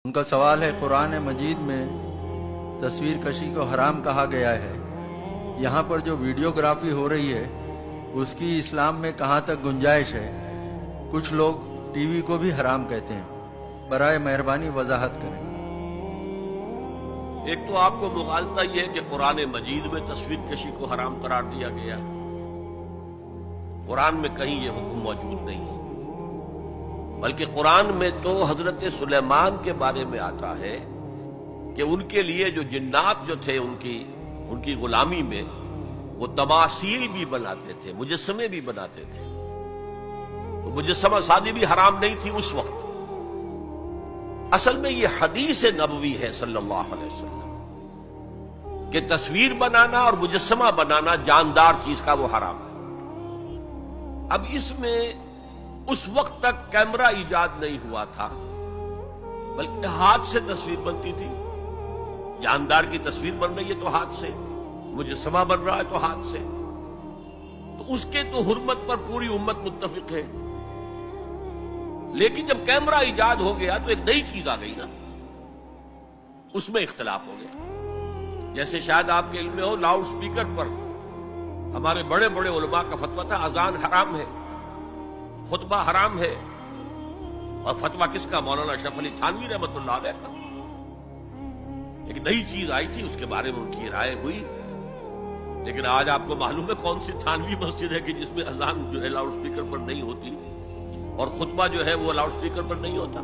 ان کا سوال ہے، قرآن مجید میں تصویر کشی کو حرام کہا گیا ہے، یہاں پر جو ویڈیوگرافی ہو رہی ہے اس کی اسلام میں کہاں تک گنجائش ہے؟ کچھ لوگ ٹی وی کو بھی حرام کہتے ہیں، برائے مہربانی وضاحت کریں۔ ایک تو آپ کو مغالطہ یہ ہے کہ قرآن مجید میں تصویر کشی کو حرام قرار دیا گیا ہے۔ قرآن میں کہیں یہ حکم موجود نہیں ہے، بلکہ قرآن میں تو حضرت سلیمان کے بارے میں آتا ہے کہ ان کے لیے جو جنات جو تھے ان کی غلامی میں وہ تماثیل بھی بناتے تھے، مجسمے بھی بناتے تھے، تو مجسمہ سازی بھی حرام نہیں تھی اس وقت۔ اصل میں یہ حدیث نبوی ہے صلی اللہ علیہ وسلم کہ تصویر بنانا اور مجسمہ بنانا جاندار چیز کا وہ حرام ہے۔ اب اس میں اس وقت تک کیمرہ ایجاد نہیں ہوا تھا، بلکہ ہاتھ سے تصویر بنتی تھی۔ جاندار کی تصویر بن رہی ہے تو ہاتھ سے، مجسمہ بن رہا ہے تو ہاتھ سے، تو اس کے تو حرمت پر پوری امت متفق ہے۔ لیکن جب کیمرہ ایجاد ہو گیا تو ایک نئی چیز آ گئی نا، اس میں اختلاف ہو گیا۔ جیسے شاید آپ کے علم میں ہو، لاؤڈ سپیکر پر ہمارے بڑے بڑے علماء کا فتویٰ تھا اذان حرام ہے، خطبہ حرام ہے، اور فتویٰ کس کا؟ مولانا اشرف علی تھانوی رحمۃ اللہ علیہ کا۔ ایک نئی چیز آئی تھی، اس کے بارے میں ان کی رائے ہوئی، لیکن آج آپ کو معلوم ہے کون سی تھانوی مسجد ہے کہ جس میں اذان جو ہے لاؤڈ سپیکر پر نہیں ہوتی، اور خطبہ جو ہے وہ لاؤڈ سپیکر پر نہیں ہوتا۔